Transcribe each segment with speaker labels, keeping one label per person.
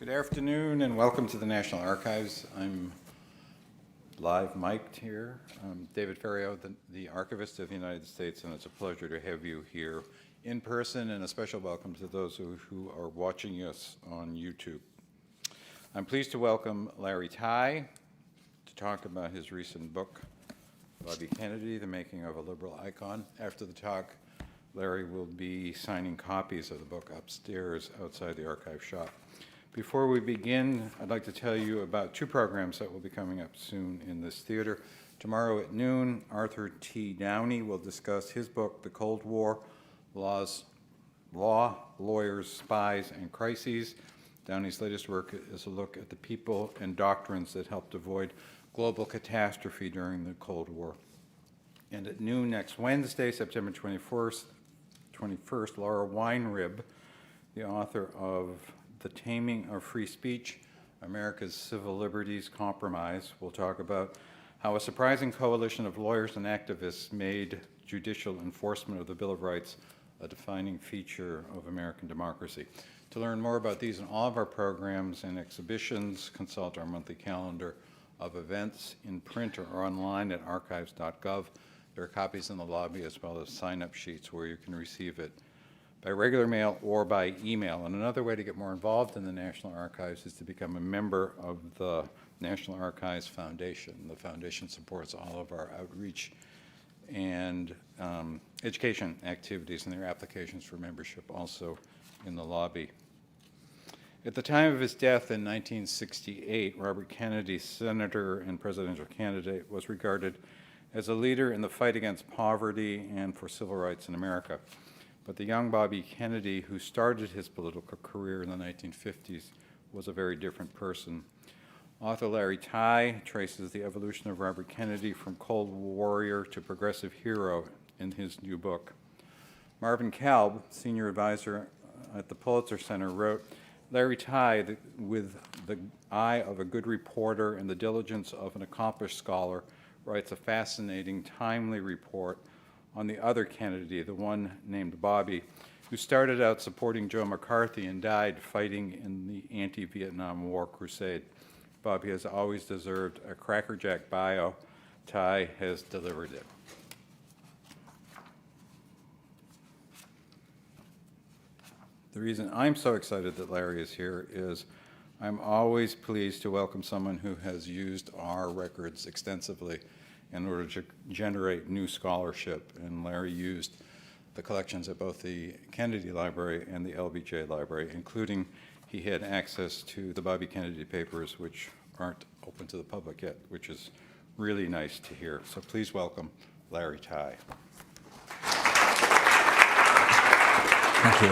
Speaker 1: Good afternoon and welcome to the National Archives. I'm live mic'd here. I'm David Ferriero, the Archivist of the United States, and it's a pleasure to have you here in person, and a special welcome to those who are watching us on YouTube. I'm pleased to welcome Larry Tye to talk about his recent book, Bobby Kennedy, The Making of a Liberal Icon. After the talk, Larry will be signing copies of the book upstairs outside the archive shop. Before we begin, I'd like to tell you about two programs that will be coming up soon in this theater. Tomorrow at noon, Arthur T. Downey will discuss his book, The Cold War, Law, Lawyers, Spies, and Crises. Downey's latest work is a look at the people and doctrines that helped avoid global catastrophe during the Cold War. And at noon next Wednesday, September 21st, Laura Weinrib, the author of The Taming of Free Speech, America's Civil Liberties Compromise, will talk about how a surprising coalition of lawyers and activists made judicial enforcement of the Bill of Rights a defining feature of American democracy. To learn more about these and all of our programs and exhibitions, consult our monthly calendar of events in print or online at archives.gov. There are copies in the lobby as well as sign-up sheets where you can receive it by regular mail or by email. And another way to get more involved in the National Archives is to become a member of the National Archives Foundation. The foundation supports all of our outreach and education activities, and their applications for membership also in the lobby. At the time of his death in 1968, Robert Kennedy, senator and presidential candidate, was regarded as a leader in the fight against poverty and for civil rights in America. But the young Bobby Kennedy, who started his political career in the 1950s, was a very different person. Author Larry Tye traces the evolution of Robert Kennedy from cold warrior to progressive hero in his new book. Marvin Kalb, senior advisor at the Pulitzer Center, wrote, Larry Tye, with the eye of a good reporter and the diligence of an accomplished scholar, writes a fascinating, timely report on the other Kennedy, the one named Bobby, who started out supporting Joe McCarthy and died fighting in the anti-Vietnam War crusade. Bobby has always deserved a crackerjack bio. Tye has delivered it. The reason I'm so excited that Larry is here is I'm always pleased to welcome someone who has used our records extensively in order to generate new scholarship. And Larry used the collections at both the Kennedy Library and the LBJ Library, including he had access to the Bobby Kennedy papers, which aren't open to the public yet, which is really nice to hear. So please welcome Larry Tye.
Speaker 2: Thank you.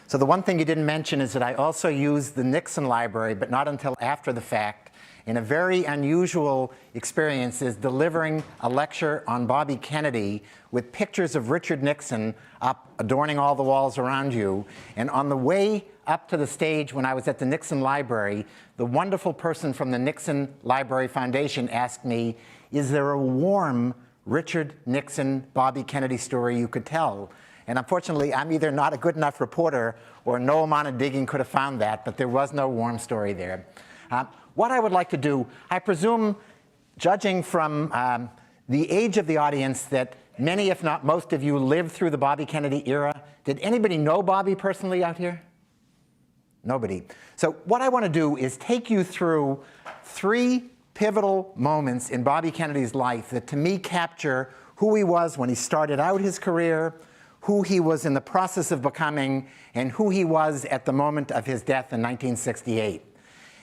Speaker 2: So the one thing you didn't mention is that I also used the Nixon Library, but not until after the fact, in a very unusual experience, is delivering a lecture on Bobby Kennedy with pictures of Richard Nixon up adorning all the walls around you. And on the way up to the stage when I was at the Nixon Library, the wonderful person from the Nixon Library Foundation asked me, is there a warm Richard Nixon, Bobby Kennedy story you could tell? And unfortunately, I'm either not a good enough reporter or no amount of digging could have found that, but there was no warm story there. What I would like to do, I presume, judging from the age of the audience, that many, if not most of you, lived through the Bobby Kennedy era. Did anybody know Bobby personally out here? Nobody. So what I want to do is take you through three pivotal moments in Bobby Kennedy's life that, to me, capture who he was when he started out his career, who he was in the process of becoming, and who he was at the moment of his death in 1968.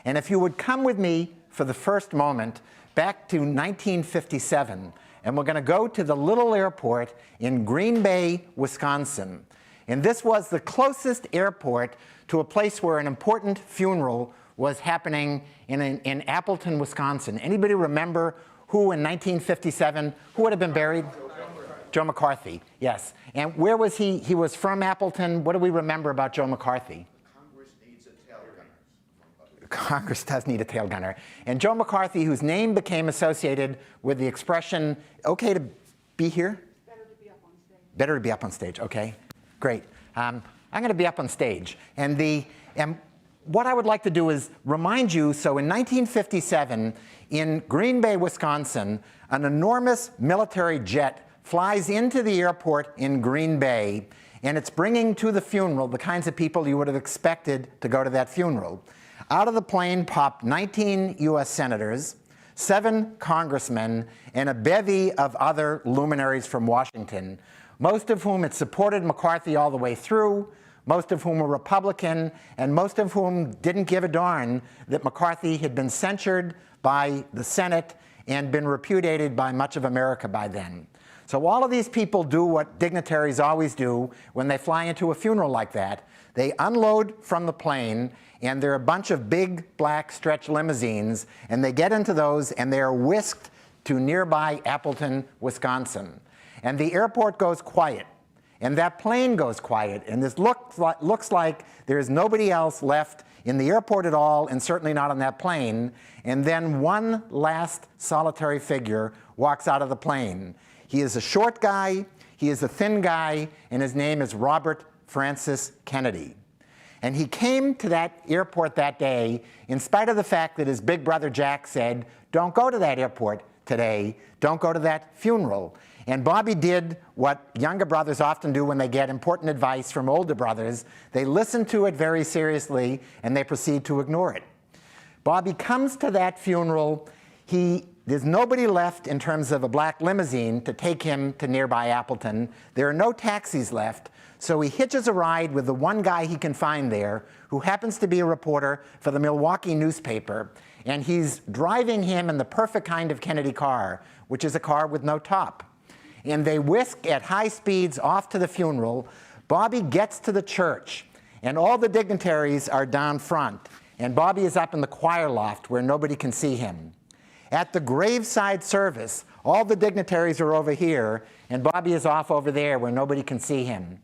Speaker 2: And if you would come with me for the first moment back to 1957, and we're going to go to the little airport in Green Bay, Wisconsin. And this was the closest airport to a place where an important funeral was happening in Appleton, Wisconsin. Anybody remember who in 1957, who would have been buried? Joe McCarthy, yes. And where was he? He was from Appleton. What do we remember about Joe McCarthy?
Speaker 3: Congress needs a tail gunner.
Speaker 2: Congress does need a tail gunner. And Joe McCarthy, whose name became associated with the expression, okay to be here?
Speaker 4: Better to be up on stage.
Speaker 2: Better to be up on stage, okay. Great. I'm going to be up on stage. And what I would like to do is remind you, so in 1957, in Green Bay, Wisconsin, an enormous military jet flies into the airport in Green Bay, and it's bringing to the funeral the kinds of people you would have expected to go to that funeral. Out of the plane popped 19 US senators, 7 congressmen, and a bevy of other luminaries from Washington, most of whom had supported McCarthy all the way through, most of whom were Republican, and most of whom didn't give a darn that McCarthy had been censured by the Senate and been repudiated by much of America by then. So all of these people do what dignitaries always do when they fly into a funeral like that. They unload from the plane, and there are a bunch of big black stretch limousines, and they get into those and they are whisked to nearby Appleton, Wisconsin. And the airport goes quiet, and that plane goes quiet, and this looks like there's nobody else left in the airport at all, and certainly not on that plane. And then one last solitary figure walks out of the plane. He is a short guy, he is a thin guy, and his name is Robert Francis Kennedy. And he came to that airport that day in spite of the fact that his big brother Jack said, "Don't go to that airport today, don't go to that funeral." And Bobby did what younger brothers often do when they get important advice from older brothers. They listen to it very seriously, and they proceed to ignore it. Bobby comes to that funeral. There's nobody left in terms of a black limousine to take him to nearby Appleton. There are no taxis left, so he hitches a ride with the one guy he can find there, who happens to be a reporter for the Milwaukee newspaper, and he's driving him in the perfect kind of Kennedy car, which is a car with no top. And they whisk at high speeds off to the funeral. Bobby gets to the church, and all the dignitaries are down front, and Bobby is up in the choir loft where nobody can see him. At the graveside service, all the dignitaries are over here, and Bobby is off over there where nobody can see him.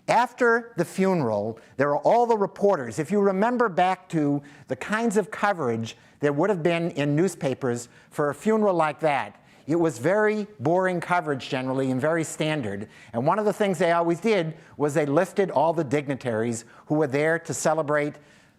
Speaker 2: After the funeral, there are all the reporters. If you remember back to the kinds of coverage there would have been in newspapers for a funeral like that, it was very boring coverage generally and very standard. And one of the things they always did was they listed all the dignitaries who were there to celebrate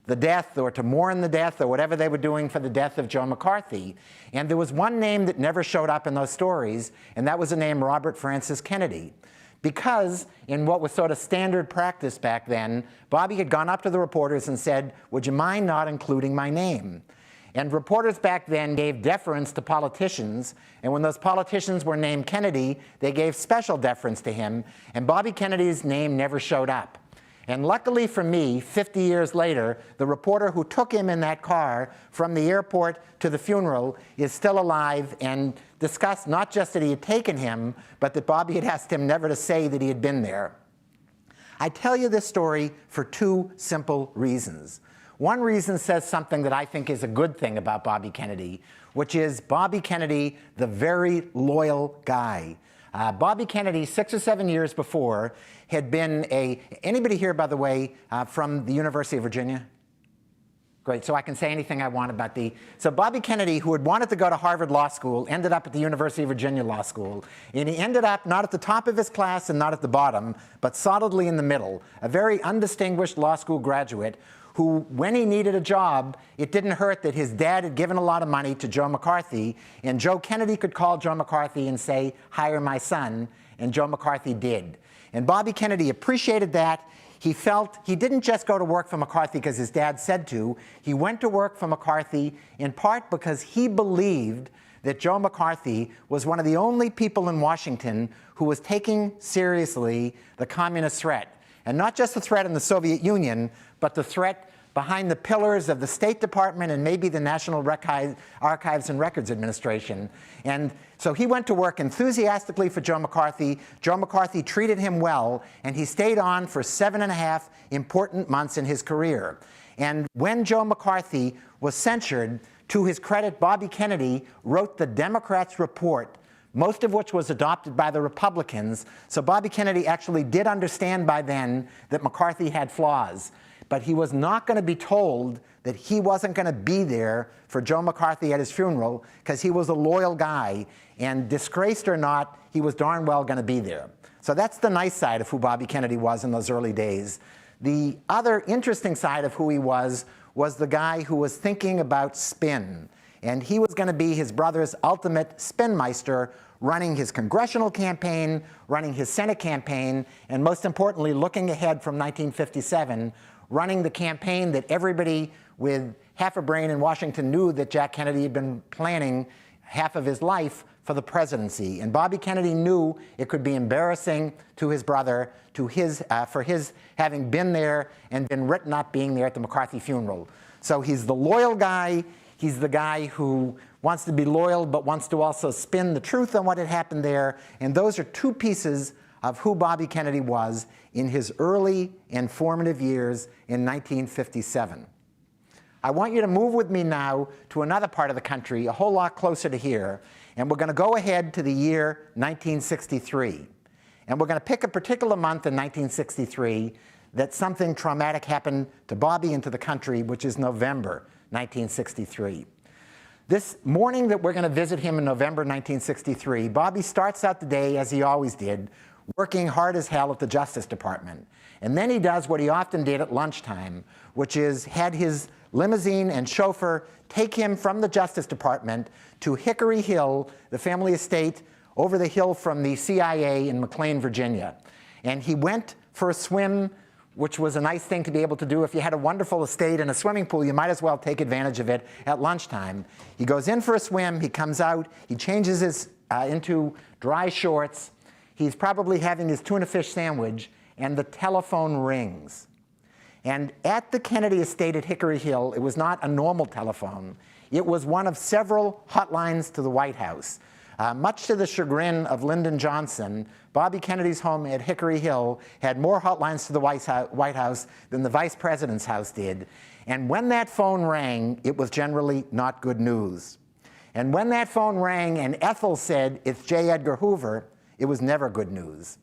Speaker 2: the death or to mourn the death or whatever they were doing for the death of Joe McCarthy. And there was one name that never showed up in those stories, and that was the name Robert Francis Kennedy. Because in what was sort of standard practice back then, Bobby had gone up to the reporters and said, "Would you mind not including my name?" And reporters back then gave deference to politicians, and when those politicians were named Kennedy, they gave special deference to him, and Bobby Kennedy's name never showed up. And luckily for me, 50 years later, the reporter who took him in that car from the airport to the funeral is still alive and discussed not just that he had taken him, but that Bobby had asked him never to say that he had been there. I tell you this story for 2 simple reasons. One reason says something that I think is a good thing about Bobby Kennedy, which is Bobby Kennedy, the very loyal guy. Bobby Kennedy, 6 or 7 years before, had been anybody here, by the way, from the University of Virginia? Great, so I can say anything I want about so Bobby Kennedy, who had wanted to go to Harvard Law School, ended up at the University of Virginia Law School. And he ended up not at the top of his class and not at the bottom, but solidly in the middle, a very undistinguished law school graduate who, when he needed a job, it didn't hurt that his dad had given a lot of money to Joe McCarthy, and Joe Kennedy could call Joe McCarthy and say, "Hire my son," and Joe McCarthy did. And Bobby Kennedy appreciated that. He felt he didn't just go to work for McCarthy because his dad said to. He went to work for McCarthy in part because he believed that Joe McCarthy was one of the only people in Washington who was taking seriously the communist threat. And not just the threat in the Soviet Union, but the threat behind the pillars of the State Department and maybe the National Archives and Records Administration. And so he went to work enthusiastically for Joe McCarthy. Joe McCarthy treated him well, and he stayed on for 7.5 important months in his career. And when Joe McCarthy was censured, to his credit, Bobby Kennedy wrote the Democrats' report, most of which was adopted by the Republicans. So Bobby Kennedy actually did understand by then that McCarthy had flaws. But he was not going to be told that he wasn't going to be there for Joe McCarthy at his funeral, because he was a loyal guy, and disgraced or not, he was darn well going to be there. So that's the nice side of who Bobby Kennedy was in those early days. The other interesting side of who he was the guy who was thinking about spin. And he was going to be his brother's ultimate spinmeister, running his congressional campaign, running his Senate campaign, and most importantly, looking ahead from 1957, running the campaign that everybody with half a brain in Washington knew that Jack Kennedy had been planning half of his life for the presidency. And Bobby Kennedy knew it could be embarrassing to his brother for his having been there and been written up being there at the McCarthy funeral. So he's the loyal guy. He's the guy who wants to be loyal but wants to also spin the truth on what had happened there. And those are two pieces of who Bobby Kennedy was in his early and formative years in 1957. I want you to move with me now to another part of the country, a whole lot closer to here, and we're going to go ahead to the year 1963. And we're going to pick a particular month in 1963 that something traumatic happened to Bobby and to the country, which is November 1963. This morning that we're going to visit him in November 1963, Bobby starts out the day, as he always did, working hard as hell at the Justice Department. And then he does what he often did at lunchtime, which is had his limousine and chauffeur take him from the Justice Department to Hickory Hill, the family estate over the hill from the CIA in McLean, Virginia. And he went for a swim, which was a nice thing to be able to do. If you had a wonderful estate and a swimming pool, you might as well take advantage of it at lunchtime. He goes in for a swim, he comes out, he changes his into dry shorts. He's probably having his tuna fish sandwich, and the telephone rings. And at the Kennedy estate at Hickory Hill, it was not a normal telephone. It was one of several hotlines to the White House. Much to the chagrin of Lyndon Johnson, Bobby Kennedy's home at Hickory Hill had more hotlines to the White House than the vice president's house did. And when that phone rang, it was generally not good news. And when that phone rang and Ethel said, "It's J. Edgar Hoover," it was never good news.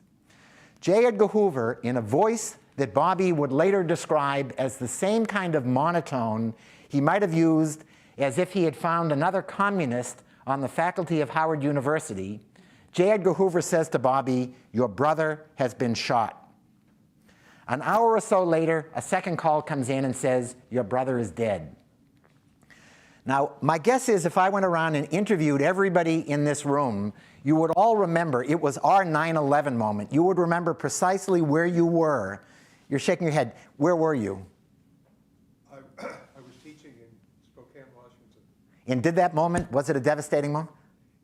Speaker 2: J. Edgar Hoover, in a voice that Bobby would later describe as the same kind of monotone he might have used as if he had found another communist on the faculty of Howard University, J. Edgar Hoover says to Bobby, "Your brother has been shot." An hour or so later, a second call comes in and says, "Your brother is dead." Now, my guess is if I went around and interviewed everybody in this room, you would all remember it was our 9/11 moment. You would remember precisely where you were. You're shaking your head. Where were you?
Speaker 4: I was teaching in Spokane, Washington.
Speaker 2: And did that moment, was it a devastating moment?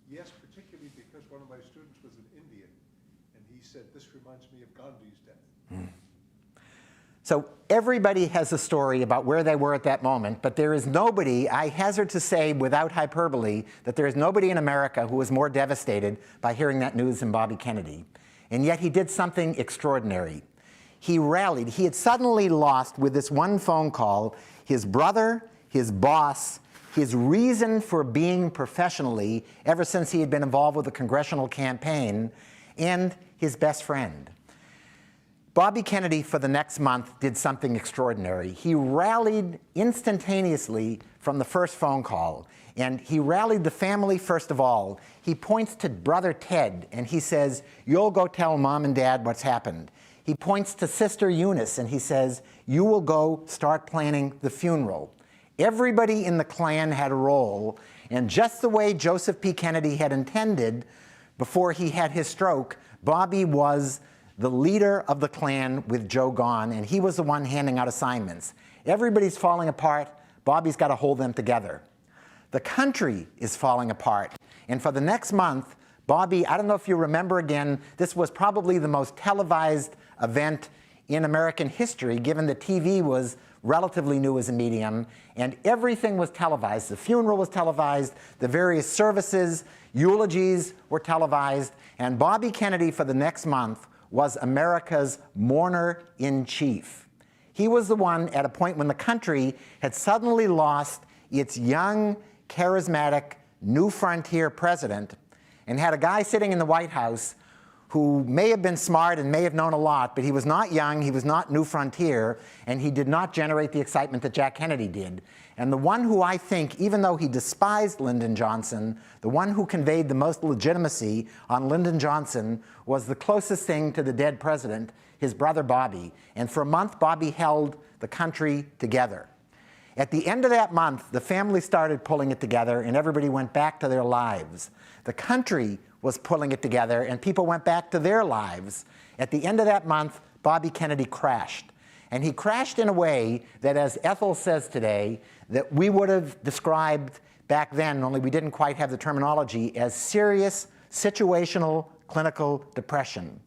Speaker 4: Yes, particularly because one of my students was an Indian, and he said, "This reminds me of Gandhi's death."
Speaker 2: So everybody has a story about where they were at that moment, but there is nobody, I hazard to say without hyperbole, that there is nobody in America who was more devastated by hearing that news than Bobby Kennedy. And yet he did something extraordinary. He rallied. He had suddenly lost, with this one phone call, his brother, his boss, his reason for being professionally ever since he had been involved with the congressional campaign, and his best friend. Bobby Kennedy, for the next month, did something extraordinary. He rallied instantaneously from the first phone call. And he rallied the family first of all. He points to brother Ted, and he says, "You'll go tell Mom and Dad what's happened." He points to Sister Eunice, and he says, "You will go start planning the funeral." Everybody in the Klan had a role, and just the way Joseph P. Kennedy had intended before he had his stroke, Bobby was the leader of the Klan with Joe gone, and he was the one handing out assignments. Everybody's falling apart. Bobby's got to hold them together. The country is falling apart. And for the next month, Bobby, I don't know if you remember again, this was probably the most televised event in American history, given that TV was relatively new as a medium, and everything was televised. The funeral was televised, the various services, eulogies were televised, and Bobby Kennedy for the next month was America's mourner-in-chief. He was the one at a point when the country had suddenly lost its young, charismatic, new frontier president and had a guy sitting in the White House who may have been smart and may have known a lot, but he was not young, he was not New Frontier, and he did not generate the excitement that Jack Kennedy did. And the one who I think, even though he despised Lyndon Johnson, the one who conveyed the most legitimacy on Lyndon Johnson was the closest thing to the dead president, his brother Bobby. And for a month, Bobby held the country together. At the end of that month, the family started pulling it together and everybody went back to their lives. The country was pulling it together and people went back to their lives. At the end of that month, Bobby Kennedy crashed. And he crashed in a way that, as Ethel says today, that we would have described back then, only we didn't quite have the terminology, as serious situational clinical depression.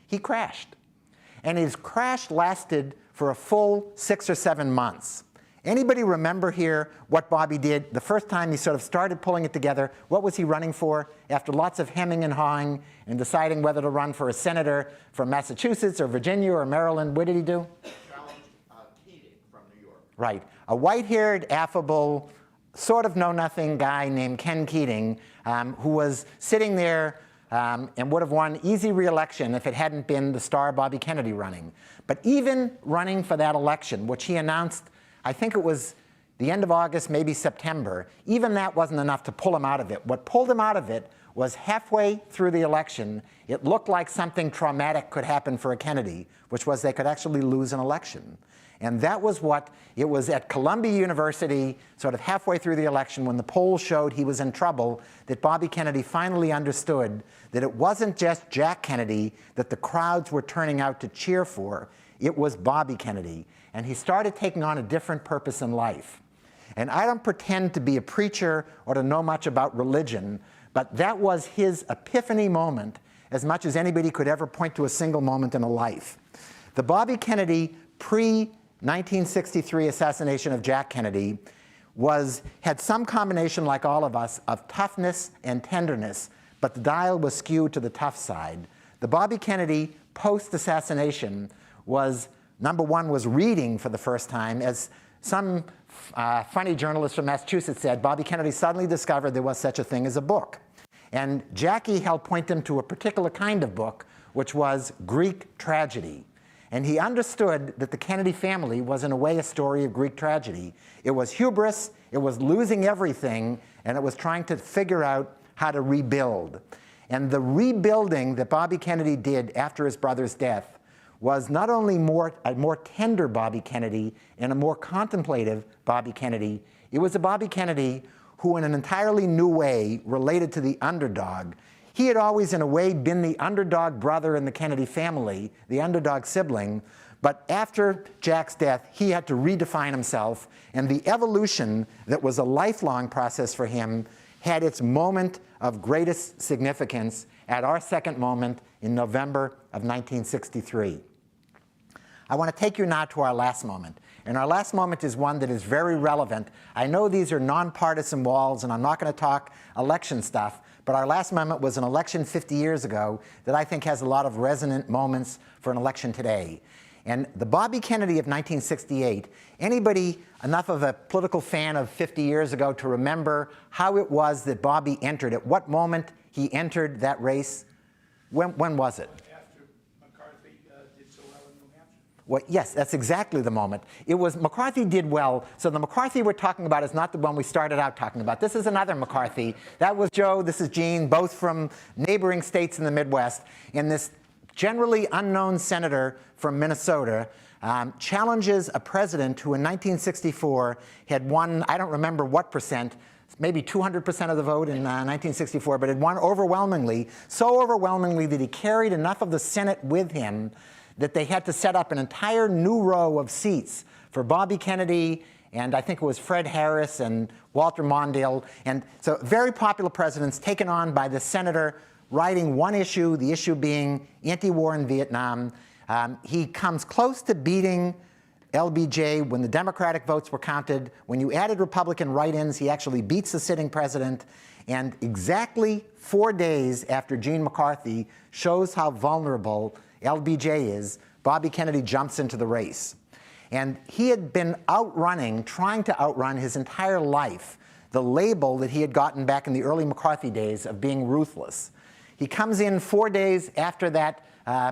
Speaker 2: He crashed. And his crash lasted for a full 6 or 7 months. Anybody remember here what Bobby did the first time he sort of started pulling it together? What was he running for? After lots of hemming and hawing and deciding whether to run for a senator from Massachusetts or Virginia or Maryland, what did he do?
Speaker 3: Challenged Keating from New York.
Speaker 2: Right. A white-haired, affable, sort of know-nothing guy named Ken Keating, who was sitting there and would have won easy re-election if it hadn't been the star Bobby Kennedy running. But even running for that election, which he announced, I think it was the end of August, maybe September, even that wasn't enough to pull him out of it. What pulled him out of it was halfway through the election, it looked like something traumatic could happen for a Kennedy, which was they could actually lose an election. And that was what, it was at Columbia University, sort of halfway through the election, when the polls showed he was in trouble, that Bobby Kennedy finally understood that it wasn't just Jack Kennedy that the crowds were turning out to cheer for, it was Bobby Kennedy. And he started taking on a different purpose in life. And I don't pretend to be a preacher or to know much about religion, but that was his epiphany moment as much as anybody could ever point to a single moment in a life. The Bobby Kennedy pre-1963 assassination of Jack Kennedy had some combination, like all of us, of toughness and tenderness, but the dial was skewed to the tough side. The Bobby Kennedy post-assassination was, number one, was reading for the first time. As some funny journalist from Massachusetts said, Bobby Kennedy suddenly discovered there was such a thing as a book. And Jackie helped point him to a particular kind of book, which was Greek tragedy. And he understood that the Kennedy family was, in a way, a story of Greek tragedy. It was hubris, it was losing everything, and it was trying to figure out how to rebuild. And the rebuilding that Bobby Kennedy did after his brother's death was not only a more tender Bobby Kennedy and a more contemplative Bobby Kennedy, it was a Bobby Kennedy who, in an entirely new way, related to the underdog. He had always, in a way, been the underdog brother in the Kennedy family, the underdog sibling, but after Jack's death, he had to redefine himself, and the evolution that was a lifelong process for him had its moment of greatest significance at our second moment in November of 1963. I want to take you now to our last moment. And our last moment is one that is very relevant. I know these are nonpartisan walls, and I'm not going to talk election stuff, but our last moment was an election 50 years ago that I think has a lot of resonant moments for an election today. And the Bobby Kennedy of 1968, anybody enough of a political fan of 50 years ago to remember how it was that Bobby entered, at what moment he entered that race? When was it?
Speaker 5: After McCarthy did so well in New Hampshire.
Speaker 2: Well, yes, that's exactly the moment. It was McCarthy did well. So the McCarthy we're talking about is not the one we started out talking about. This is another McCarthy. That was Joe, this is Gene, both from neighboring states in the Midwest. And this generally unknown senator from Minnesota challenges a president who in 1964 had won, I don't remember what percent, maybe 200% of the vote in 1964, but had won overwhelmingly, so overwhelmingly that he carried enough of the Senate with him that they had to set up an entire new row of seats for Bobby Kennedy, and I think it was Fred Harris and Walter Mondale. And so very popular presidents taken on by the senator writing one issue, the issue being anti-war in Vietnam. He comes close to beating LBJ when the Democratic votes were counted. When you added Republican write-ins, he actually beats the sitting president. And exactly 4 days after Gene McCarthy shows how vulnerable LBJ is, Bobby Kennedy jumps into the race. And he had been trying to outrun his entire life the label that he had gotten back in the early McCarthy days of being ruthless. He comes in 4 days after that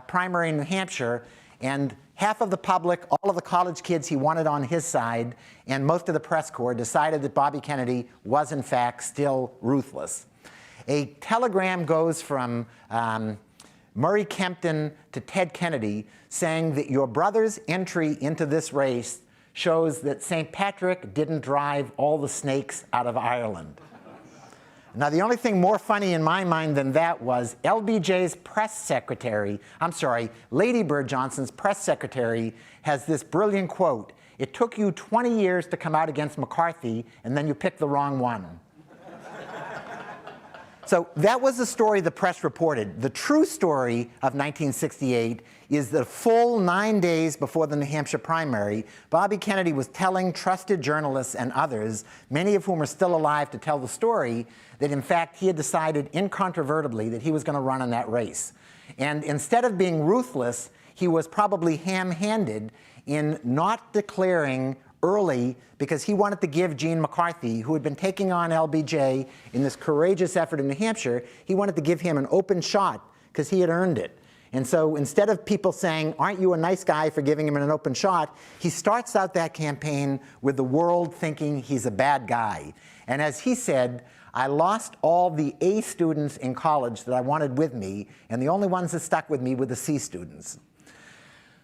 Speaker 2: primary in New Hampshire, and half of the public, all of the college kids he wanted on his side, and most of the press corps decided that Bobby Kennedy was in fact still ruthless. A telegram goes from Murray Kempton to Ted Kennedy saying that your brother's entry into this race shows that St. Patrick didn't drive all the snakes out of Ireland. Now, the only thing more funny in my mind than that was LBJ's press secretary, Lady Bird Johnson's press secretary, has this brilliant quote: "It took you 20 years to come out against McCarthy, and then you picked the wrong one." So that was the story the press reported. The true story of 1968 is the full 9 days before the New Hampshire primary, Bobby Kennedy was telling trusted journalists and others, many of whom are still alive to tell the story, that in fact he had decided incontrovertibly that he was going to run in that race. And instead of being ruthless, he was probably ham-handed in not declaring early, because he wanted to give Gene McCarthy, who had been taking on LBJ in this courageous effort in New Hampshire, he wanted to give him an open shot because he had earned it. And so instead of people saying, "Aren't you a nice guy for giving him an open shot?" he starts out that campaign with the world thinking he's a bad guy. And as he said, "I lost all the A students in college that I wanted with me, and the only ones that stuck with me were the C students."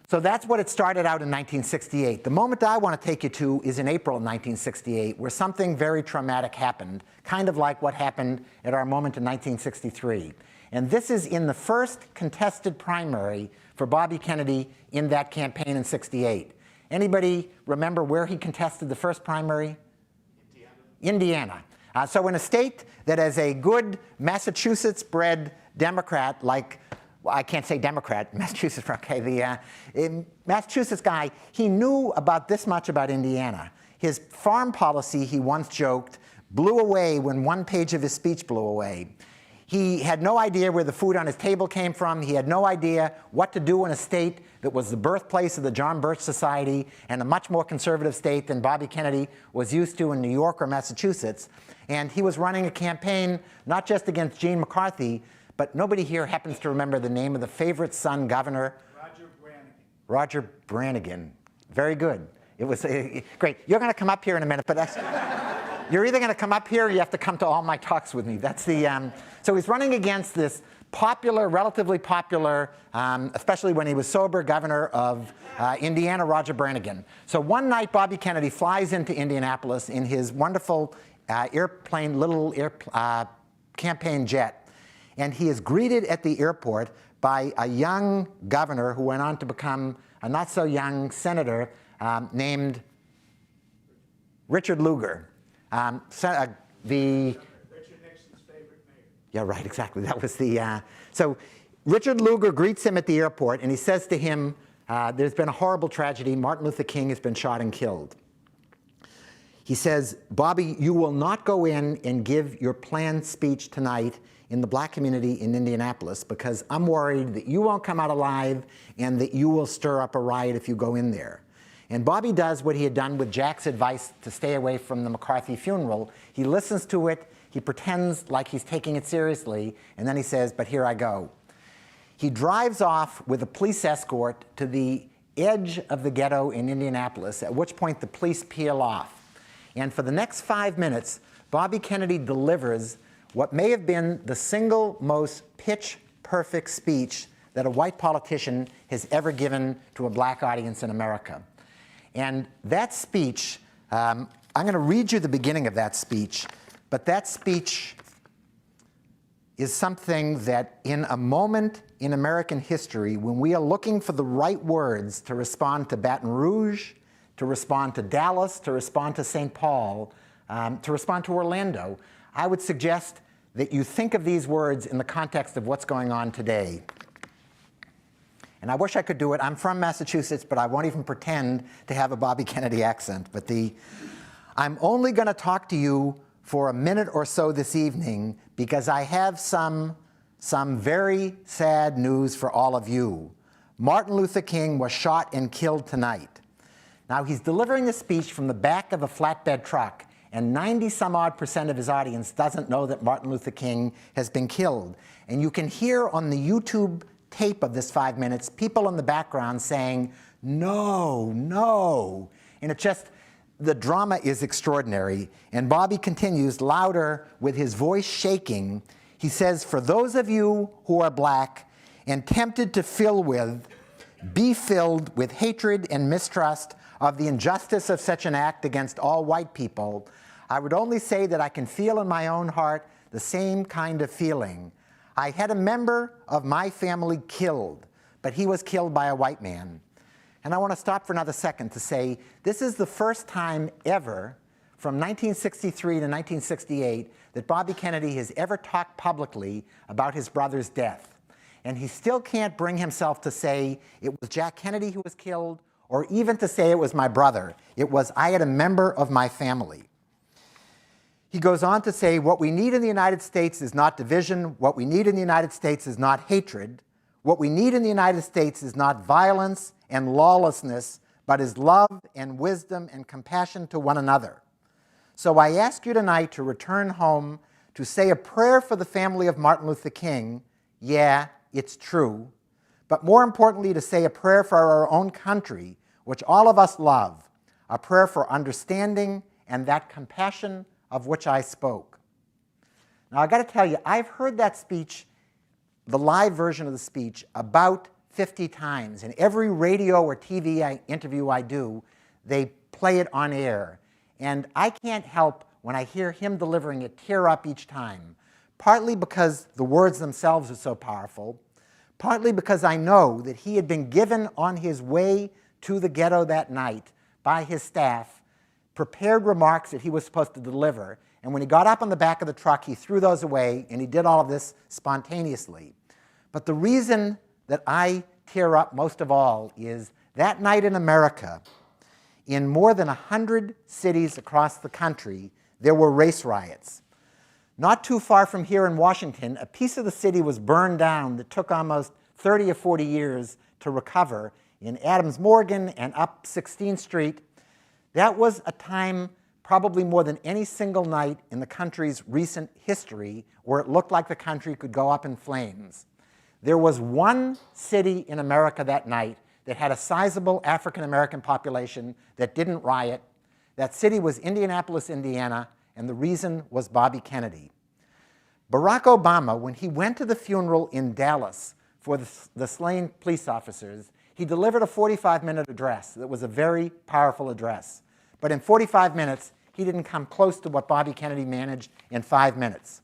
Speaker 2: So that's what it started out in 1968. The moment I want to take you to is in April 1968, where something very traumatic happened, kind of like what happened at our moment in 1963. And this is in the first contested primary for Bobby Kennedy in that campaign in '68. Anybody remember where he contested the first primary? Indiana. So in a state that has a good Massachusetts-bred Democrat like, well, I can't say Democrat, Massachusetts, okay, the Massachusetts guy, he knew about this much about Indiana. His farm policy, he once joked, blew away when one page of his speech blew away. He had no idea where the food on his table came from. He had no idea what to do in a state that was the birthplace of the John Birch Society and a much more conservative state than Bobby Kennedy was used to in New York or Massachusetts. And he was running a campaign not just against Gene McCarthy, but nobody here happens to remember the name of the favorite son governor.
Speaker 5: Roger Brannigan.
Speaker 2: Roger Brannigan. Very good. It was great. You're going to come up here in a minute, but you're either going to come up here or you have to come to all my talks with me. That's the, so he's running against this popular, relatively popular, especially when he was sober, governor of Indiana, Roger Brannigan. So one night, Bobby Kennedy flies into Indianapolis in his wonderful little campaign jet. And he is greeted at the airport by a young governor who went on to become a not-so-young senator named Richard Lugar.
Speaker 5: Richard Nixon's favorite mayor.
Speaker 2: Yeah, right, exactly. That was the... So Richard Lugar greets him at the airport, and he says to him, there's been a horrible tragedy. Martin Luther King has been shot and killed. He says, "Bobby, you will not go in and give your planned speech tonight in the black community in Indianapolis because I'm worried that you won't come out alive and that you will stir up a riot if you go in there." And Bobby does what he had done with Jack's advice to stay away from the McCarthy funeral. He listens to it, he pretends like he's taking it seriously, and then he says, "But here I go." He drives off with a police escort to the edge of the ghetto in Indianapolis, at which point the police peel off. And for the next 5 minutes, Bobby Kennedy delivers what may have been the single most pitch-perfect speech that a white politician has ever given to a black audience in America. And that speech, I'm going to read you the beginning of that speech, but that speech is something that in a moment in American history, when we are looking for the right words to respond to Baton Rouge, to respond to Dallas, to respond to St. Paul, to respond to Orlando, I would suggest that you think of these words in the context of what's going on today. And I wish I could do it. I'm from Massachusetts, but I won't even pretend to have a Bobby Kennedy accent. But I'm only going to talk to you for a minute or so this evening because I have some very sad news for all of you. Martin Luther King was shot and killed tonight. Now, he's delivering a speech from the back of a flatbed truck, and 90-some-odd% of his audience doesn't know that Martin Luther King has been killed. And you can hear on the YouTube tape of this 5 minutes people in the background saying, no, no. And it just, the drama is extraordinary. And Bobby continues louder with his voice shaking. He says, for those of you who are black and tempted to be filled with hatred and mistrust of the injustice of such an act against all white people, I would only say that I can feel in my own heart the same kind of feeling. I had a member of my family killed, but he was killed by a white man. And I want to stop for another second to say this is the first time ever from 1963 to 1968 that Bobby Kennedy has ever talked publicly about his brother's death. And he still can't bring himself to say it was Jack Kennedy who was killed, or even to say it was my brother. It was, I had a member of my family. He goes on to say, what we need in the United States is not division. What we need in the United States is not hatred. What we need in the United States is not violence and lawlessness, but is love and wisdom and compassion to one another. So I ask you tonight to return home to say a prayer for the family of Martin Luther King. Yeah, it's true. But more importantly, to say a prayer for our own country, which all of us love, a prayer for understanding and that compassion of which I spoke. Now, I've got to tell you, I've heard that speech, the live version of the speech, about 50 times. In every radio or TV interview I do, they play it on air. And I can't help, when I hear him delivering it, tear up each time, partly because the words themselves are so powerful, partly because I know that he had been given on his way to the ghetto that night by his staff prepared remarks that he was supposed to deliver. And when he got up on the back of the truck, he threw those away, and he did all of this spontaneously. But the reason that I tear up most of all is that night in America, in more than 100 cities across the country, there were race riots. Not too far from here in Washington, a piece of the city was burned down that took almost 30 or 40 years to recover in Adams Morgan and up 16th Street. That was a time, probably more than any single night in the country's recent history, where it looked like the country could go up in flames. There was one city in America that night that had a sizable African-American population that didn't riot. That city was Indianapolis, Indiana, and the reason was Bobby Kennedy. Barack Obama, when he went to the funeral in Dallas for the slain police officers, he delivered a 45-minute address that was a very powerful address. But in 45 minutes, he didn't come close to what Bobby Kennedy managed in 5 minutes.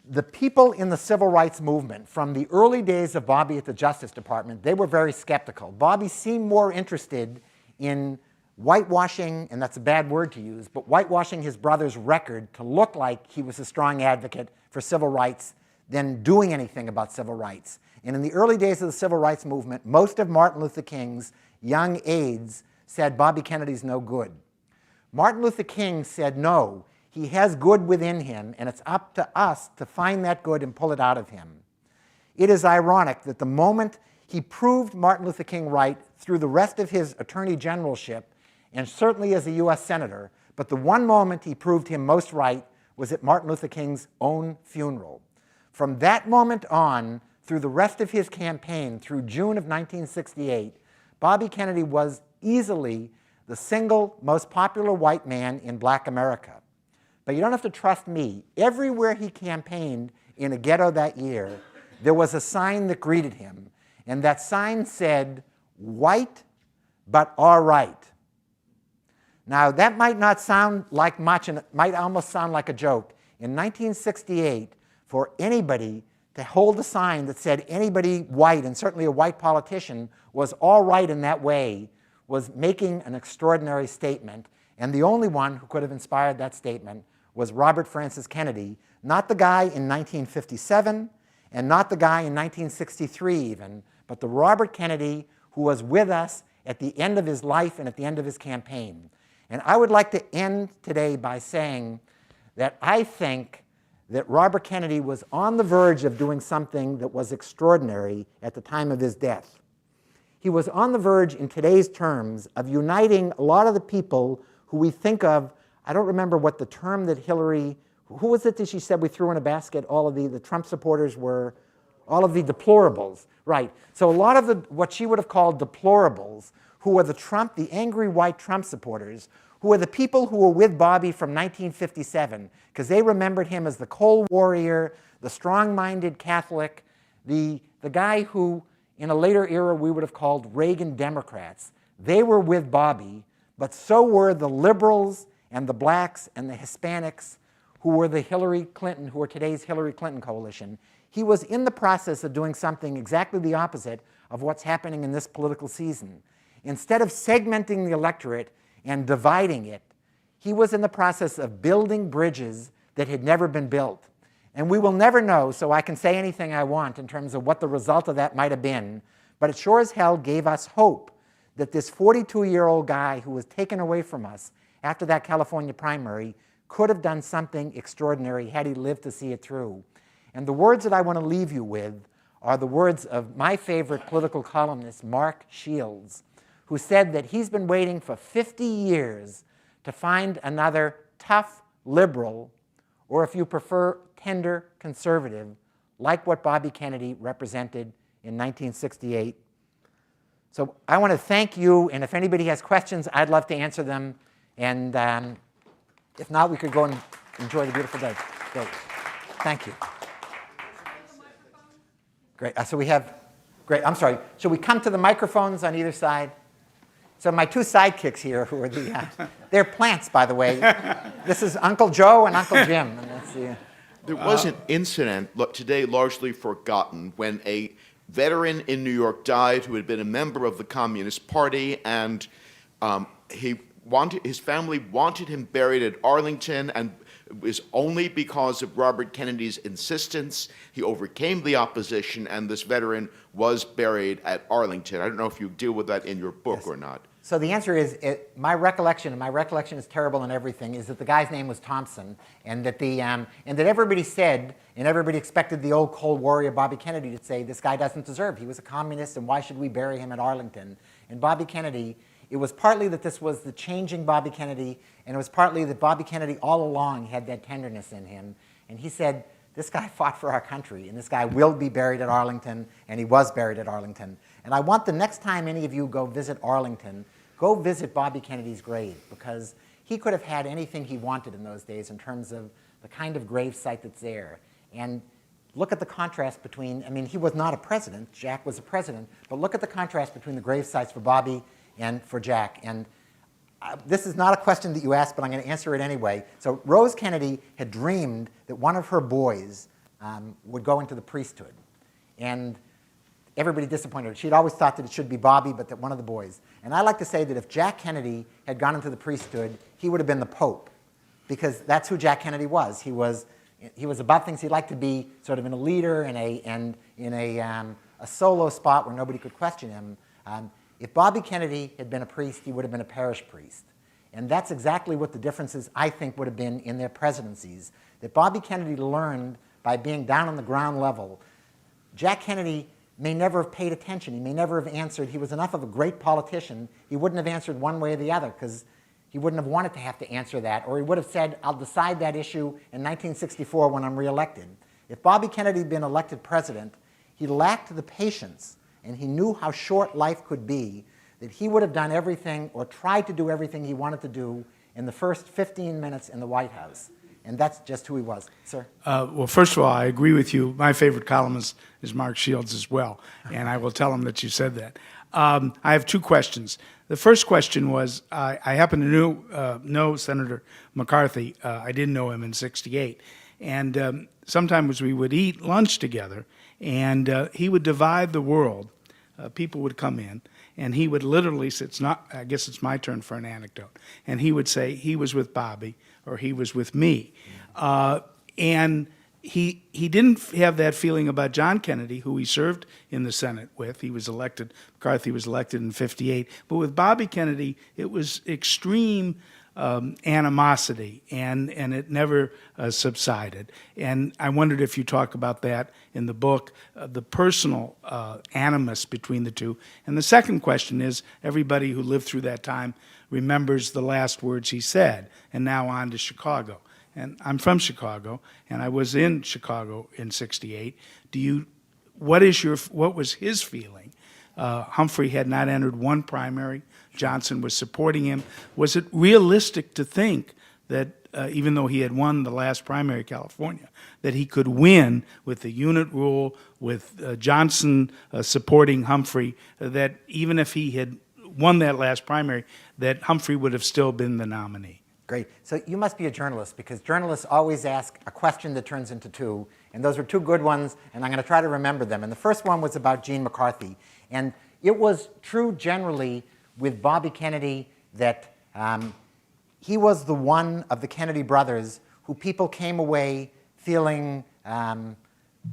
Speaker 2: The people in the civil rights movement, from the early days of Bobby at the Justice Department, they were very skeptical. Bobby seemed more interested in whitewashing, and that's a bad word to use, but whitewashing his brother's record to look like he was a strong advocate for civil rights than doing anything about civil rights. And in the early days of the civil rights movement, most of Martin Luther King's young aides said Bobby Kennedy's no good. Martin Luther King said no, he has good within him, and it's up to us to find that good and pull it out of him. It is ironic that the moment he proved Martin Luther King right through the rest of his attorney generalship, and certainly as a US Senator, but the one moment he proved him most right was at Martin Luther King's own funeral. From that moment on, through the rest of his campaign, through June of 1968, Bobby Kennedy was easily the single most popular white man in black America. But you don't have to trust me. Everywhere he campaigned in a ghetto that year, there was a sign that greeted him. And that sign said, white, but all right. Now, that might not sound like much, and it might almost sound like a joke. In 1968, for anybody to hold a sign that said anybody white, and certainly a white politician, was all right in that way, was making an extraordinary statement. And the only one who could have inspired that statement was Robert Francis Kennedy, not the guy in 1957, and not the guy in 1963 even, but the Robert Kennedy who was with us at the end of his life and at the end of his campaign. And I would like to end today by saying that I think that Robert Kennedy was on the verge of doing something that was extraordinary at the time of his death. He was on the verge, in today's terms, of uniting a lot of the people who we think of I don't remember what the term that Hillary, who was it that she said we threw in a basket? All of the Trump supporters were, all of the deplorables, right. So a lot of the, what she would have called deplorables, who were the angry white Trump supporters, who were the people who were with Bobby from 1957, because they remembered him as the cold warrior, the strong-minded Catholic, the guy who, in a later era, we would have called Reagan Democrats. They were with Bobby, but so were the liberals and the blacks and the Hispanics who were the Hillary Clinton, who are today's Hillary Clinton coalition. He was in the process of doing something exactly the opposite of what's happening in this political season. Instead of segmenting the electorate and dividing it, he was in the process of building bridges that had never been built. And we will never know, so I can say anything I want in terms of what the result of that might have been, but it sure as hell gave us hope that this 42-year-old guy who was taken away from us after that California primary could have done something extraordinary had he lived to see it through. And the words that I want to leave you with are the words of my favorite political columnist, Mark Shields, who said that he's been waiting for 50 years to find another tough liberal, or if you prefer, tender conservative, like what Bobby Kennedy represented in 1968. So I want to thank you, and if anybody has questions, I'd love to answer them. And if not, we could go and enjoy the beautiful day. Great. Thank you. Great. So we have, great. I'm sorry. Should we come to the microphones on either side? So my two sidekicks here, who are the, they're plants, by the way. This is Uncle Joe and Uncle Jim. And that's the,
Speaker 3: There was an incident today largely forgotten when a veteran in New York died who had been a member of the Communist Party, and his family wanted him buried at Arlington, and it was only because of Robert Kennedy's insistence he overcame the opposition, and this veteran was buried at Arlington. I don't know if you deal with that in your book or not.
Speaker 2: So the answer is, my recollection, and my recollection is terrible and everything, is that the guy's name was Thompson, and that everybody said, and everybody expected the old cold warrior Bobby Kennedy to say, this guy doesn't deserve. He was a communist, and why should we bury him at Arlington? And Bobby Kennedy, it was partly that this was the changing Bobby Kennedy, and it was partly that Bobby Kennedy all along had that tenderness in him. And he said, this guy fought for our country, and this guy will be buried at Arlington, and he was buried at Arlington. And I want the next time any of you go visit Arlington, go visit Bobby Kennedy's grave, because he could have had anything he wanted in those days in terms of the kind of grave site that's there. And look at the contrast between, I mean, he was not a president, Jack was a president, but look at the contrast between the grave sites for Bobby and for Jack. And this is not a question that you asked, but I'm going to answer it anyway. So Rose Kennedy had dreamed that one of her boys would go into the priesthood. And everybody disappointed her. She'd always thought that it should be Bobby, but that one of the boys. And I like to say that if Jack Kennedy had gone into the priesthood, he would have been the Pope, because that's who Jack Kennedy was. He was above things. He liked to be sort of in a leader and in a solo spot where nobody could question him. If Bobby Kennedy had been a priest, he would have been a parish priest. And that's exactly what the differences, I think, would have been in their presidencies. That Bobby Kennedy learned by being down on the ground level. Jack Kennedy may never have paid attention. He may never have answered. He was enough of a great politician, he wouldn't have answered one way or the other, because he wouldn't have wanted to have to answer that. Or he would have said, I'll decide that issue in 1964 when I'm reelected. If Bobby Kennedy had been elected president, he lacked the patience, and he knew how short life could be, that he would have done everything or tried to do everything he wanted to do in the first 15 minutes in the White House. And that's just who he was. Sir?
Speaker 5: Well, first of all, I agree with you. My favorite columnist is Mark Shields as well, and I will tell him that you said that. I have two questions. The first question was, I happen to know Senator McCarthy. I didn't know him in '68. And sometimes we would eat lunch together, and he would divide the world. People would come in, and he would literally say, I guess it's my turn for an anecdote, and he would say he was with Bobby or he was with me. And he didn't have that feeling about John Kennedy, who he served in the Senate with. He was elected, McCarthy was elected in '58. But with Bobby Kennedy, it was extreme animosity, and it never subsided. And I wondered if you talk about that in the book, the personal animus between the two. And the second question is, everybody who lived through that time remembers the last words he said, and now on to Chicago. And I'm from Chicago, and I was in Chicago in '68. What was his feeling? Humphrey had not entered one primary. Johnson was supporting him. Was it realistic to think that even though he had won the last primary, California, that he could win with the unit rule, with Johnson supporting Humphrey, that even if he had won that last primary, that Humphrey would have still been the nominee?
Speaker 2: Great. So you must be a journalist, because journalists always ask a question that turns into two, and those were two good ones, and I'm going to try to remember them. And the first one was about Gene McCarthy. And it was true generally with Bobby Kennedy that he was the one of the Kennedy brothers who people came away feeling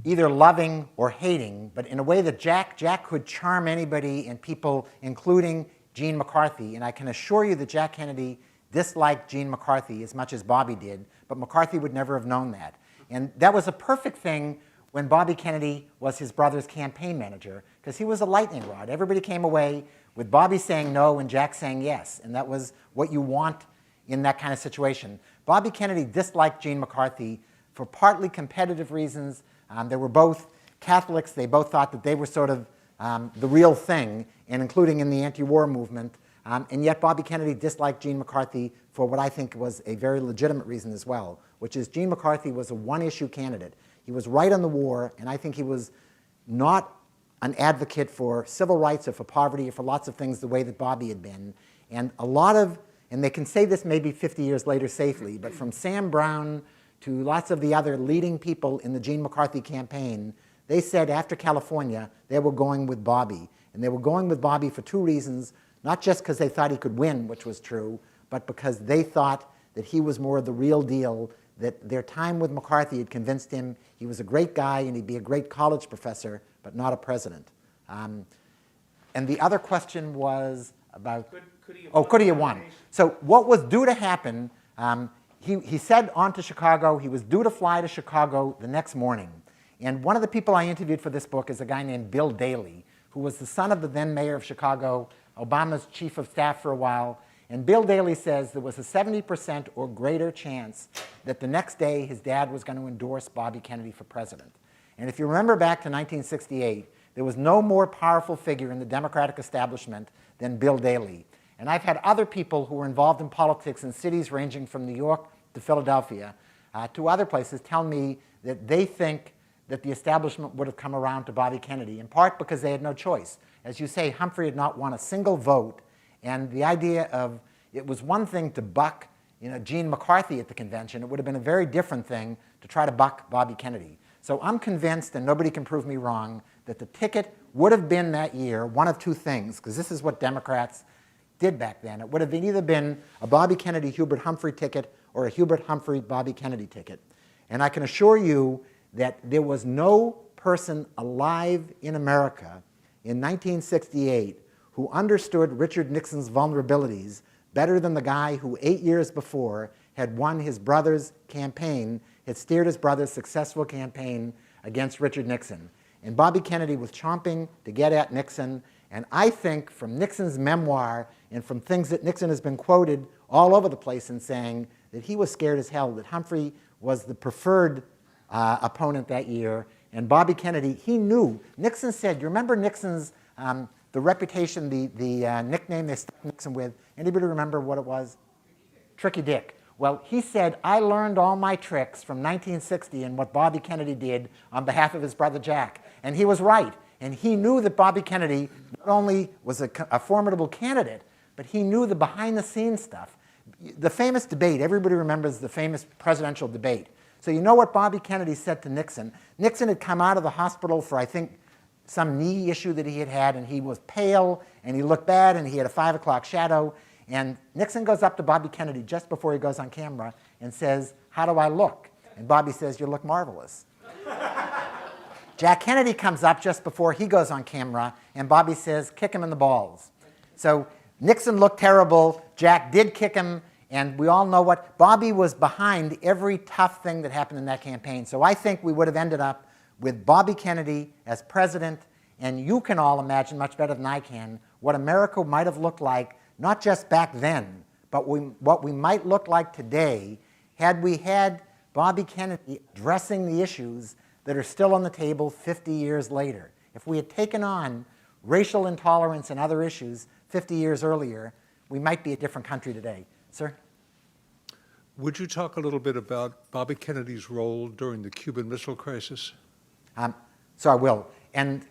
Speaker 2: either loving or hating, but in a way that Jack could charm anybody and people, including Gene McCarthy. And I can assure you that Jack Kennedy disliked Gene McCarthy as much as Bobby did, but McCarthy would never have known that. And that was a perfect thing when Bobby Kennedy was his brother's campaign manager, because he was a lightning rod. Everybody came away with Bobby saying no and Jack saying yes, and that was what you want in that kind of situation. Bobby Kennedy disliked Gene McCarthy for partly competitive reasons. They were both Catholics. They both thought that they were sort of the real thing, and including in the anti-war movement. And yet Bobby Kennedy disliked Gene McCarthy for what I think was a very legitimate reason as well, which is Gene McCarthy was a one-issue candidate. He was right on the war, and I think he was not an advocate for civil rights or for poverty or for lots of things the way that Bobby had been. And and they can say this maybe 50 years later safely, but from Sam Brown to lots of the other leading people in the Gene McCarthy campaign, they said after California, they were going with Bobby. And they were going with Bobby for two reasons, not just because they thought he could win, which was true, but because they thought that he was more the real deal, that their time with McCarthy had convinced him he was a great guy and he'd be a great college professor, but not a president. And the other question was about, could he have won? So what was due to happen, he said on to Chicago, he was due to fly to Chicago the next morning. And one of the people I interviewed for this book is a guy named Bill Daley, who was the son of the then mayor of Chicago, Obama's chief of staff for a while. And Bill Daley says there was a 70% or greater chance that the next day his dad was going to endorse Bobby Kennedy for president. And if you remember back to 1968, there was no more powerful figure in the Democratic establishment than Bill Daley. And I've had other people who were involved in politics in cities ranging from New York to Philadelphia to other places tell me that they think that the establishment would have come around to Bobby Kennedy, in part because they had no choice. As you say, Humphrey had not won a single vote. And the idea of, it was one thing to buck Gene McCarthy at the convention. It would have been a very different thing to try to buck Bobby Kennedy. So I'm convinced, and nobody can prove me wrong, that the ticket would have been that year one of two things, because this is what Democrats did back then. It would have either been a Bobby Kennedy, Hubert Humphrey ticket or a Hubert Humphrey, Bobby Kennedy ticket. And I can assure you that there was no person alive in America in 1968 who understood Richard Nixon's vulnerabilities better than the guy who 8 years before had won his brother's campaign, had steered his brother's successful campaign against Richard Nixon. And Bobby Kennedy was chomping to get at Nixon. And I think from Nixon's memoir and from things that Nixon has been quoted all over the place in saying that he was scared as hell, that Humphrey was the preferred opponent that year. And Bobby Kennedy, he knew. Nixon said, you remember Nixon's the reputation, the nickname they stuck Nixon with? Anybody remember what it was? Tricky Dick. Well, he said, I learned all my tricks from 1960 and what Bobby Kennedy did on behalf of his brother Jack. And he was right. And he knew that Bobby Kennedy not only was a formidable candidate, but he knew the behind-the-scenes stuff. The famous debate, everybody remembers the famous presidential debate. So you know what Bobby Kennedy said to Nixon? Nixon had come out of the hospital for, I think, some knee issue that he had had, and he was pale, and he looked bad, and he had a 5 o'clock shadow. And Nixon goes up to Bobby Kennedy just before he goes on camera and says, how do I look? And Bobby says, you look marvelous. Jack Kennedy comes up just before he goes on camera, and Bobby says, kick him in the balls. So Nixon looked terrible. Jack did kick him And we all know what Bobby was behind every tough thing that happened in that campaign. So I think we would have ended up with Bobby Kennedy as president, and you can all imagine much better than I can what America might have looked like, not just back then, but what we might look like today had we had Bobby Kennedy addressing the issues that are still on the table 50 years later. If we had taken on racial intolerance and other issues 50 years earlier, we might be a different country today. Sir?
Speaker 6: Would you talk a little bit about Bobby Kennedy's role during the Cuban Missile Crisis?
Speaker 2: So I will. And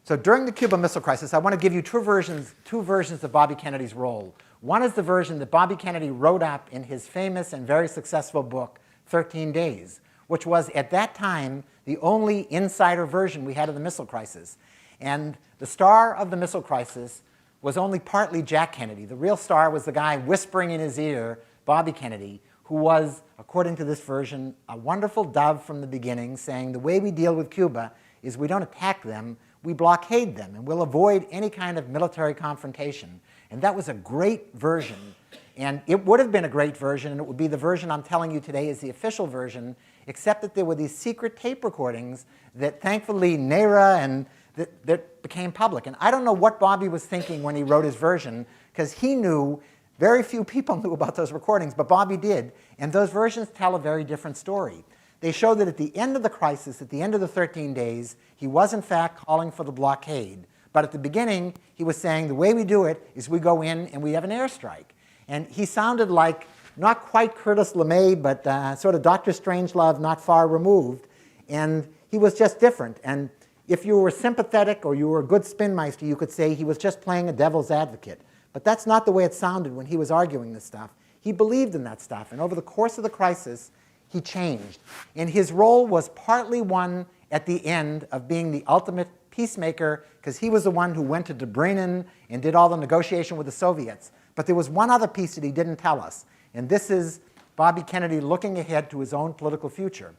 Speaker 2: so during the Cuban Missile Crisis, I want to give you two versions of Bobby Kennedy's role. One is the version that Bobby Kennedy wrote up in his famous and very successful book, 13 Days, which was at that time the only insider version we had of the missile crisis. And the star of the missile crisis was only partly Jack Kennedy. The real star was the guy whispering in his ear, Bobby Kennedy, who was, according to this version, a wonderful dove from the beginning, saying the way we deal with Cuba is we don't attack them, we blockade them, and we'll avoid any kind of military confrontation. And that was a great version. And it would have been a great version, and it would be the version I'm telling you today is the official version, except that there were these secret tape recordings that thankfully NARA and that became public. And I don't know what Bobby was thinking when he wrote his version, because he knew, very few people knew about those recordings, but Bobby did. And those versions tell a very different story. They show that at the end of the crisis, at the end of the 13 days, he was in fact calling for the blockade. But at the beginning, he was saying the way we do it is we go in and we have an airstrike. And he sounded like not quite Curtis LeMay, but sort of Dr. Strangelove not far removed. And he was just different. And if you were sympathetic or you were a good spinmeister, you could say he was just playing a devil's advocate. But that's not the way it sounded when he was arguing this stuff. He believed in that stuff. And over the course of the crisis, he changed. And his role was partly one at the end of being the ultimate peacemaker, because he was the one who went to Dobrynin and did all the negotiation with the Soviets. But there was one other piece that he didn't tell us. And this is Bobby Kennedy looking ahead to his own political future.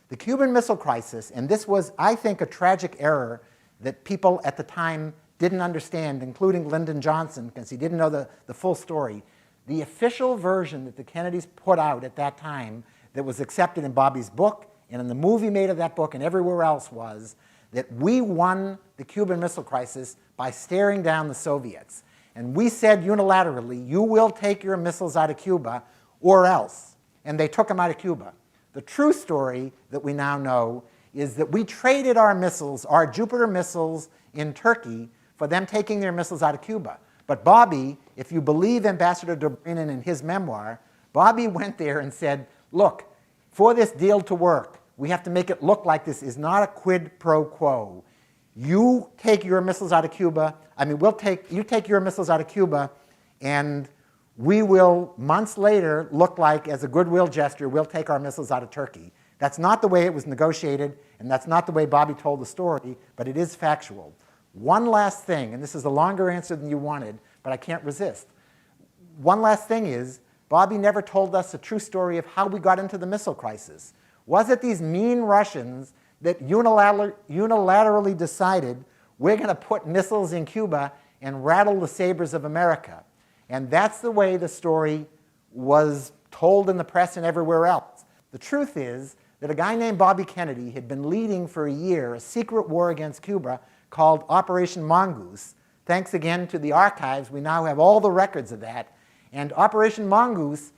Speaker 2: The Cuban Missile Crisis, and this was, I think, a tragic error that people at the time didn't understand, including Lyndon Johnson, because he didn't know the full story. The official version that the Kennedys put out at that time that was accepted in Bobby's book and in the movie made of that book and everywhere else was that we won the Cuban Missile Crisis by staring down the Soviets. And we said unilaterally, you will take your missiles out of Cuba or else. And they took them out of Cuba. The true story that we now know is that we traded our missiles, our Jupiter missiles in Turkey, for them taking their missiles out of Cuba. But Bobby, if you believe Ambassador Dobrynin in his memoir, Bobby went there and said, look, for this deal to work, we have to make it look like this is not a quid pro quo. You take your missiles out of Cuba, you take your missiles out of Cuba, and we will, months later, look like, as a goodwill gesture, we'll take our missiles out of Turkey. That's not the way it was negotiated, and that's not the way Bobby told the story, but it is factual. One last thing, and this is a longer answer than you wanted, but I can't resist. One last thing is, Bobby never told us the true story of how we got into the missile crisis. Was it these mean Russians that unilaterally decided we're going to put missiles in Cuba and rattle the sabers of America? And that's the way the story was told in the press and everywhere else. The truth is that a guy named Bobby Kennedy had been leading for a year a secret war against Cuba called Operation Mongoose. Thanks again to the archives, we now have all the records of that. And Operation Mongoose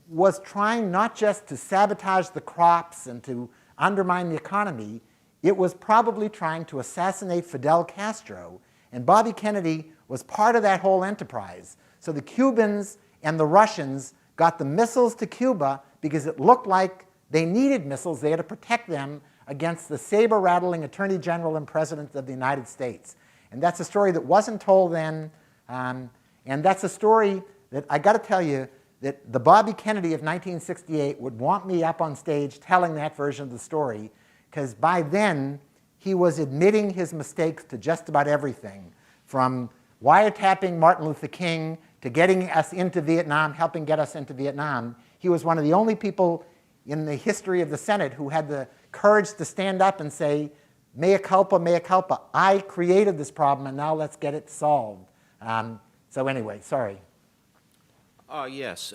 Speaker 2: was trying not just to sabotage the crops and to undermine the economy, it was probably trying to assassinate Fidel Castro. And Bobby Kennedy was part of that whole enterprise. So the Cubans and the Russians got the missiles to Cuba because it looked like they needed missiles. They had to protect them against the saber-rattling Attorney General and President of the United States. And that's a story that wasn't told then. And that's a story that I got to tell you that the Bobby Kennedy of 1968 would want me up on stage telling that version of the story, because by then he was admitting his mistakes to just about everything, from wiretapping Martin Luther King to getting us into Vietnam, helping get us into Vietnam. He was one of the only people in the history of the Senate who had the courage to stand up and say, mea culpa, I created this problem and now let's get it solved. So anyway, sorry.
Speaker 7: Yes.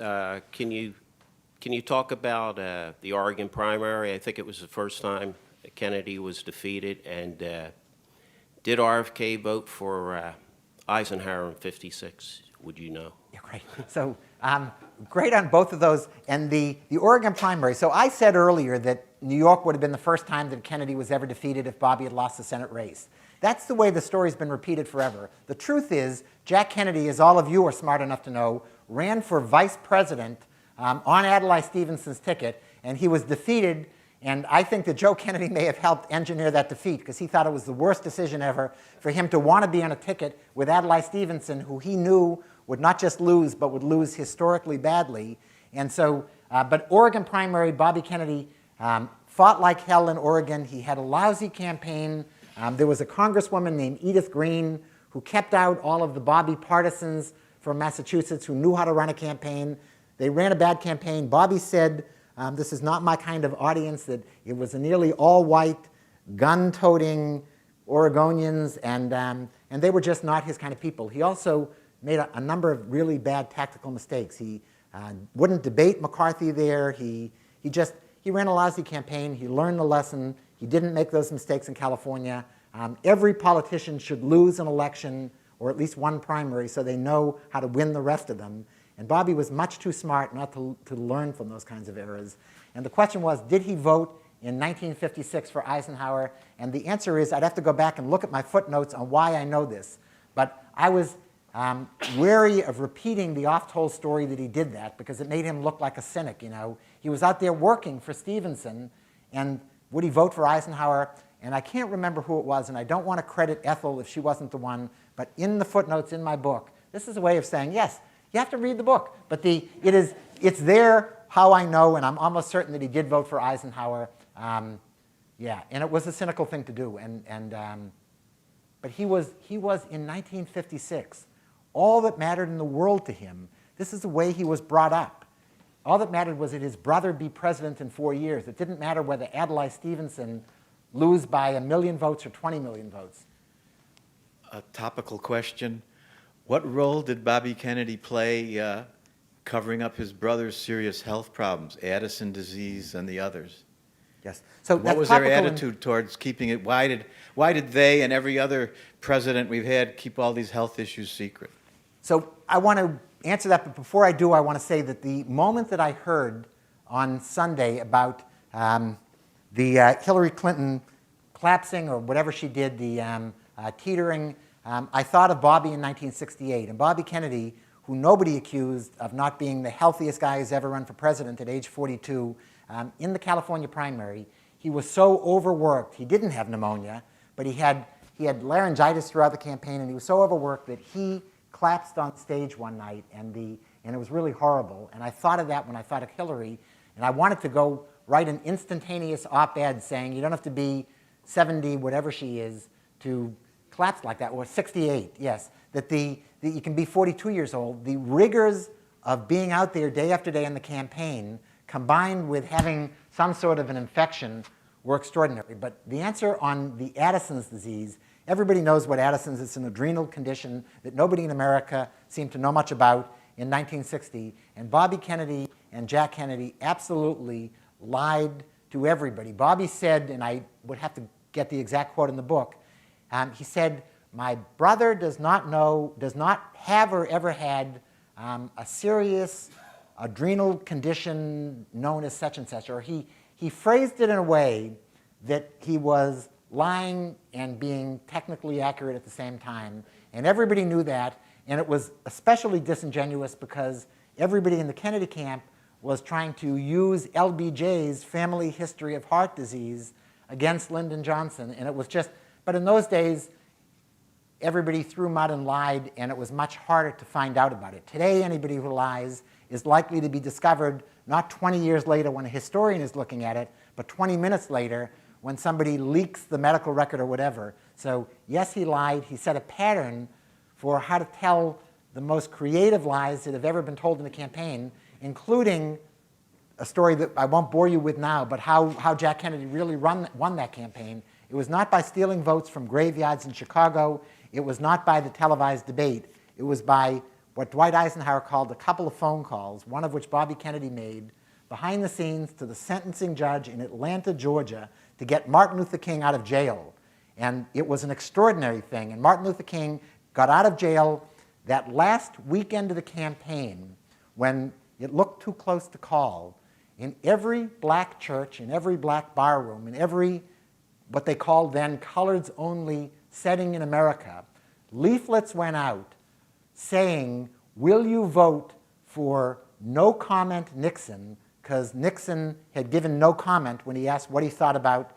Speaker 7: Can you talk about the Oregon primary? I think it was the first time Kennedy was defeated. And did RFK vote for Eisenhower in '56? Would you know?
Speaker 2: Yeah, great. So great on both of those. And the Oregon primary. So I said earlier that New York would have been the first time that Kennedy was ever defeated if Bobby had lost the Senate race. That's the way the story's been repeated forever. The truth is, Jack Kennedy, as all of you are smart enough to know, ran for vice president on Adlai Stevenson's ticket, and he was defeated. And I think that Joe Kennedy may have helped engineer that defeat because he thought it was the worst decision ever for him to want to be on a ticket with Adlai Stevenson, who he knew would not just lose, but would lose historically badly. And so, but Oregon primary, Bobby Kennedy fought like hell in Oregon. He had a lousy campaign. There was a congresswoman named Edith Green who kept out all of the Bobby partisans from Massachusetts who knew how to run a campaign. They ran a bad campaign. Bobby said, this is not my kind of audience, that it was a nearly all-white, gun-toting Oregonians, and they were just not his kind of people. He also made a number of really bad tactical mistakes. He wouldn't debate McCarthy there. He ran a lousy campaign. He learned the lesson. He didn't make those mistakes in California. Every politician should lose an election, or at least one primary, so they know how to win the rest of them. And Bobby was much too smart not to learn from those kinds of errors. And the question was, did he vote in 1956 for Eisenhower? And the answer is, I'd have to go back and look at my footnotes on why I know this. But I was wary of repeating the oft-told story that he did that because it made him look like a cynic. You know, he was out there working for Stevenson, and would he vote for Eisenhower? And I can't remember who it was, and I don't want to credit Ethel if she wasn't the one, but in the footnotes in my book, this is a way of saying, yes, you have to read the book. But it's there how I know, and I'm almost certain that he did vote for Eisenhower. Yeah, and it was a cynical thing to do. But he was in 1956. All that mattered in the world to him, this is the way he was brought up. All that mattered was that his brother be president in 4 years. It didn't matter whether Adlai Stevenson lose by 1 million votes or 20 million votes.
Speaker 8: A topical question. What role did Bobby Kennedy play covering up his brother's serious health problems, Addison disease and the others?
Speaker 2: Yes. So
Speaker 8: What was their attitude towards keeping it? Why did they and every other president we've had keep all these health issues secret?
Speaker 2: So I want to answer that, but before I do, I want to say that the moment that I heard on Sunday about the Hillary Clinton collapsing or whatever she did, the teetering, I thought of Bobby in 1968. And Bobby Kennedy, who nobody accused of not being the healthiest guy who's ever run for president at age 42, in the California primary, he was so overworked. He didn't have pneumonia, but he had laryngitis throughout the campaign, and he was so overworked that he collapsed on stage one night, and it was really horrible. And I thought of that when I thought of Hillary, and I wanted to go write an instantaneous op-ed saying you don't have to be 70, whatever she is, to collapse like that, or 68, yes, that you can be 42 years old. The rigors of being out there day after day in the campaign, combined with having some sort of an infection, were extraordinary. But the answer on the Addison's disease, everybody knows what Addison's is. It's an adrenal condition that nobody in America seemed to know much about in 1960. And Bobby Kennedy and Jack Kennedy absolutely lied to everybody. Bobby said, and I would have to get the exact quote in the book, he said, my brother does not have or ever had a serious adrenal condition known as such and such. Or he phrased it in a way that he was lying and being technically accurate at the same time. And everybody knew that. And it was especially disingenuous because everybody in the Kennedy camp was trying to use LBJ's family history of heart disease against Lyndon Johnson. And it was just, but in those days, everybody threw mud and lied, and it was much harder to find out about it. Today, anybody who lies is likely to be discovered not 20 years later when a historian is looking at it, but 20 minutes later when somebody leaks the medical record or whatever. So yes, he lied. He set a pattern for how to tell the most creative lies that have ever been told in a campaign, including a story that I won't bore you with now, but how Jack Kennedy really won that campaign. It was not by stealing votes from graveyards in Chicago. It was not by the televised debate. It was by what Dwight Eisenhower called a couple of phone calls, one of which Bobby Kennedy made behind the scenes to the sentencing judge in Atlanta, Georgia, to get Martin Luther King out of jail. And it was an extraordinary thing. And Martin Luther King got out of jail that last weekend of the campaign when it looked too close to call. In every black church, in every black bar room, in every what they called then coloreds-only setting in America, leaflets went out saying, will you vote for no comment Nixon, because Nixon had given no comment when he asked what he thought about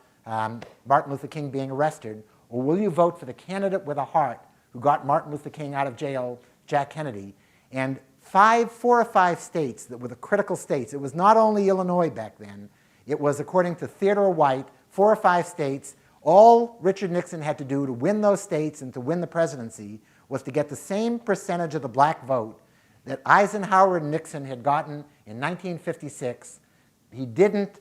Speaker 2: Martin Luther King being arrested, or will you vote for the candidate with a heart who got Martin Luther King out of jail, Jack Kennedy? And 4 or 5 states that were the critical states, it was not only Illinois back then, it was, according to Theodore White, 4 or 5 states. All Richard Nixon had to do to win those states and to win the presidency was to get the same percentage of the black vote that Eisenhower and Nixon had gotten in 1956. He didn't.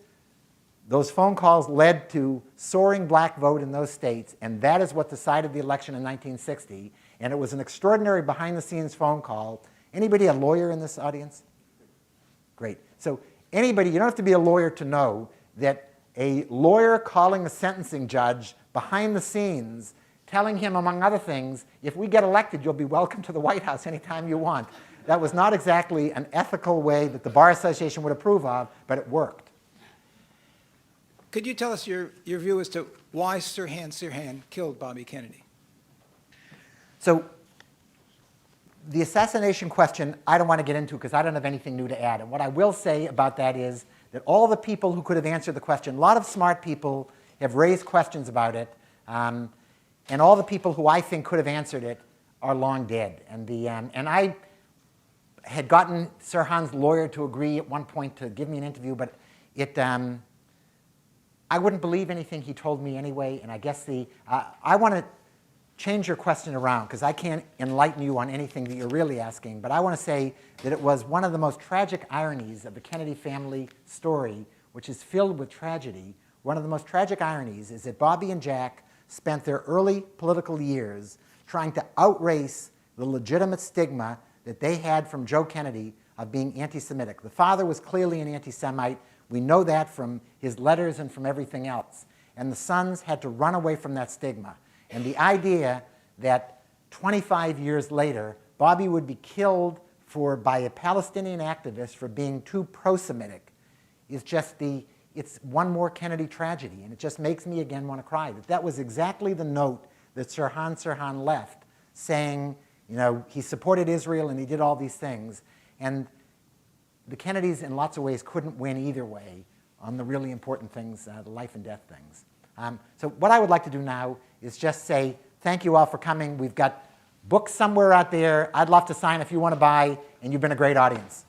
Speaker 2: Those phone calls led to soaring black vote in those states, and that is what decided the election in 1960. And it was an extraordinary behind-the-scenes phone call. Anybody a lawyer in this audience? Great. So anybody, you don't have to be a lawyer to know that a lawyer calling a sentencing judge behind the scenes, telling him, among other things, if we get elected, you'll be welcome to the White House anytime you want. That was not exactly an ethical way that the Bar Association would approve of, but it worked.
Speaker 9: Could you tell us your view as to why Sirhan killed Bobby Kennedy?
Speaker 2: So the assassination question, I don't want to get into because I don't have anything new to add. And what I will say about that is that all the people who could have answered the question, a lot of smart people have raised questions about it, and all the people who I think could have answered it are long dead. And I had gotten Sirhan's lawyer to agree at one point to give me an interview, but I wouldn't believe anything he told me anyway. And I guess I want to change your question around because I can't enlighten you on anything that you're really asking. But I want to say that it was one of the most tragic ironies of the Kennedy family story, which is filled with tragedy. One of the most tragic ironies is that Bobby and Jack spent their early political years trying to outrace the legitimate stigma that they had from Joe Kennedy of being anti-Semitic. The father was clearly an anti-Semite. We know that from his letters and from everything else. And the sons had to run away from that stigma. And the idea that 25 years later, Bobby would be killed by a Palestinian activist for being too pro-Semitic is just it's one more Kennedy tragedy. And it just makes me again want to cry. That was exactly the note that Sirhan left, saying, you know, he supported Israel and he did all these things. And the Kennedys, in lots of ways, couldn't win either way on the really important things, the life and death things. So what I would like to do now is just say thank you all for coming. We've got books somewhere out there. I'd love to sign if you want to buy, and you've been a great audience.